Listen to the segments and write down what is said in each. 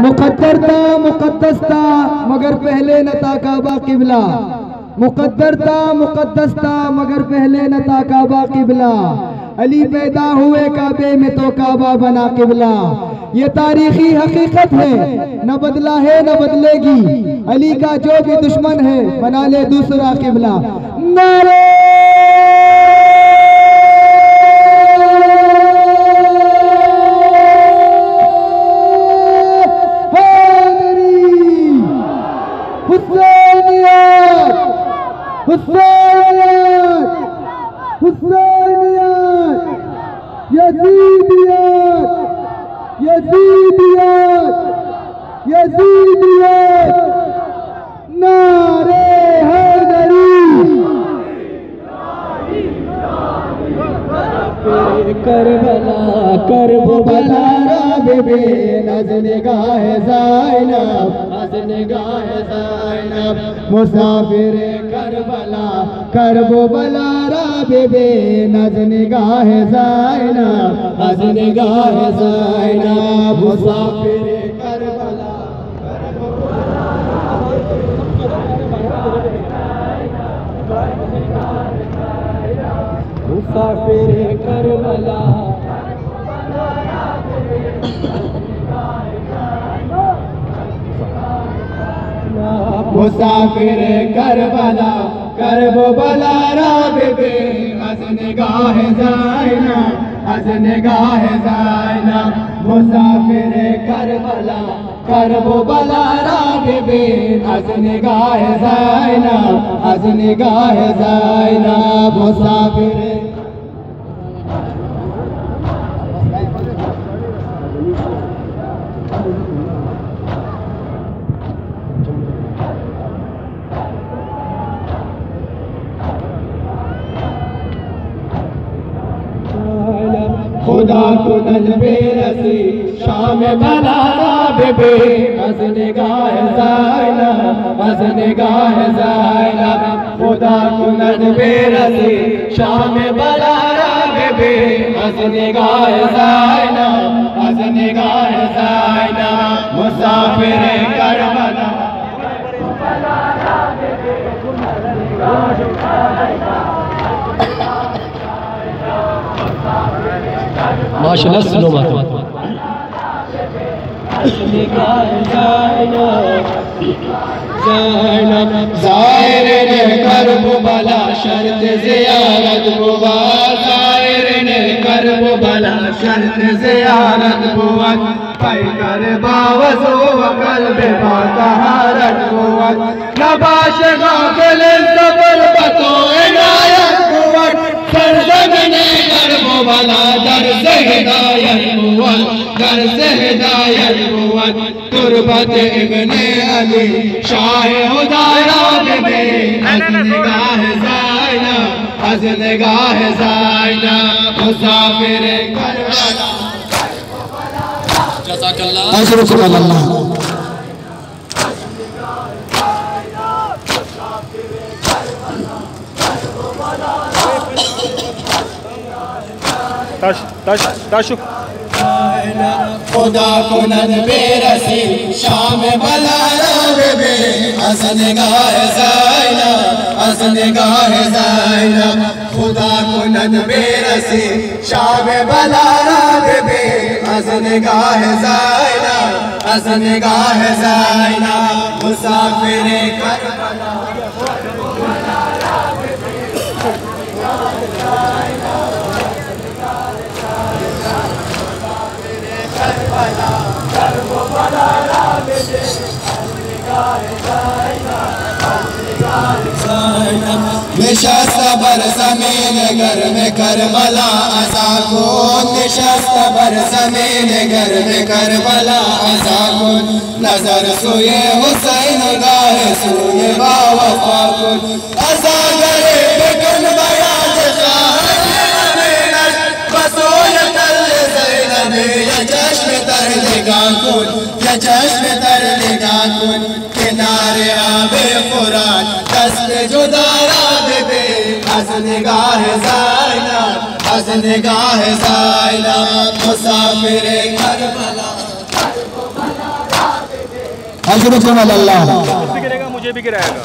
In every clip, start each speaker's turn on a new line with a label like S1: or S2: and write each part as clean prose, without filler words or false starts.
S1: मुकद्दर था मुकद्दस था मगर पहले न था काबा किबला। मुकद्दर था मुकद्दस था मगर पहले न था काबा किबला। अली पैदा हुए काबे में तो काबा बना किबला। ये तारीखी हकीकत है, न बदला है न बदलेगी। अली का जो भी दुश्मन है बना ले दूसरा किबला। नारे हुसैनियत हुसैनियत यजीदियत यजीदियत यजीदियत नारे हैदरी। करबला करबला राबे नज़निगाह ज़ैनब नज़निगाह ज़ैनब मुसाफिर करबला करबला राबे नज़निगाह ज़ैनब नज़निगाह ज़ैनब मुसाफिर करबला मुसाफिर करबला मुसाफिर करबला करबला राबे अज़निगाह ज़ैनब अज़निगाह ज़ैनब मुसाफिर करबला करबला राबे अज़निगाह ज़ैनब अज़निगाह ज़ैनब मुसाफिर खुदा को नजबे रसी शाम बला राबे अज़निगाह ज़ैनब अज़निगाह ज़ैनब खुदा को नजबे रसी शाम बला राबे अज़निगाह ज़ैनब अज़निगाह ज़ैनब मुसाफिर करबला माशाअल्लाह सुनो मत ज़ाहिर ने करबला शर्त ज़ियारत बुआ ज़ाहिर ने करबला शर्त ज़ियारत बुआ पैकर बावज़ो क़ल्ब बातहारत बुआ नबाश गाफिल ज़बर बतो इनायत बुआ सरज़मीने करबला दर्ज़ हिदायत बुआ दर्ज़ हिदायत बुआ तुरबत इब्ने अली शाह हुदायरा बे अज़निगाह ज़ैनब अज़निगाह ज़ैनब मुसाफिर करबला जज़ाकल्लाह सुभानअल्लाह। ताशु खुदा को नज़बे रसी शाम बला राबे अज़निगाह ज़ैनब अज़निगाह ज़ैनब खुदा को नज़बे रसी शाम बला राबे अज़निगाह ज़ैनब अज़निगाह ज़ैनब मुसाफिर करबला निशस्त बर ज़मीन घर में करबला अज़ा को निशस्त बर ज़मीन घर में करबला अज़ा को नजर सोए हुसैन गाह सोए बावफा को अज़ा गरे बेगन बयाज बसोय तल ज़ैनब या चश्म तर निगाह कुन या चश्म तर निगाह कुन किनारे आबे फ़ुरात दस्त जुदा राबे अज़निगाह ज़ैनब अज़निगाह ज़ैनब मुसाफिर करबला हज़रतुम अल्लाह।
S2: भी गिरेगा मुझे भी गिराएगा।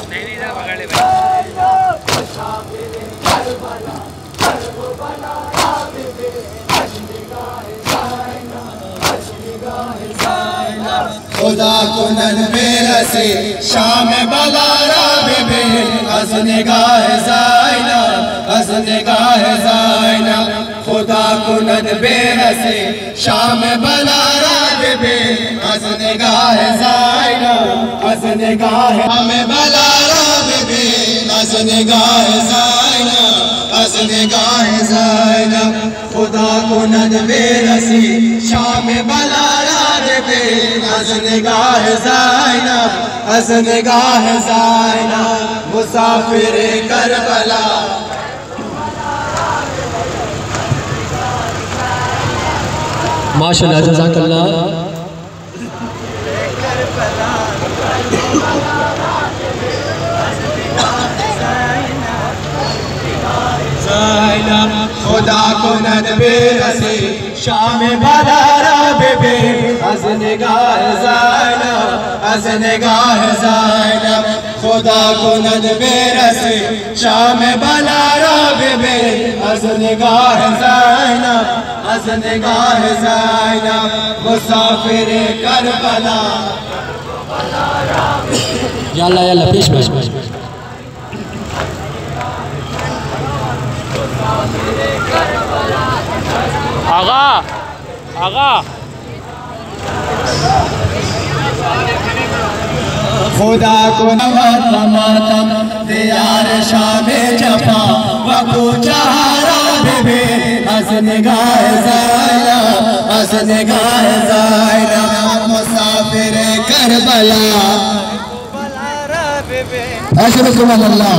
S3: खुदा कुनन बेरसे शाम बलारा बेबे हसनगाह ज़ाइना हसनगाह ज़ाइना। खुदा कुनन बेरसे शाम बलारा बेबे हसनगाह ज़ाइना हसनगाह हमें बलारा बेबे हसनगाह ज़ाइना हसनगाह ज़ाइना। खुदा कुनन बेरसे शाम बलारा बेबे हसनगाह ज़ाइना हसनगाह ज़ाइना। मुसाफिर करबला
S4: माशाअल्लाह जज़ाकल्लाह।
S3: खुदा कुनन बेरसे शाम बलारा बेबे हसनगाह ज़ाइना हसनगाह ज़ाइना। खुदा कुनन बेरसे शाम बलारा बेबे हसनगाह ज़ाइना हसनगाह ज़ाइना। मुसाफिर करबला
S4: यल्ला यल्ला पेश पेश।
S2: आगा आगा
S3: खुदा को मातम दियार शाम जफा वकू चारा बेबे हसनगाह ज़ाइना हसनगाह ज़ाइना। मुसाफिर करबला
S1: हज़रतुम अल्लाह।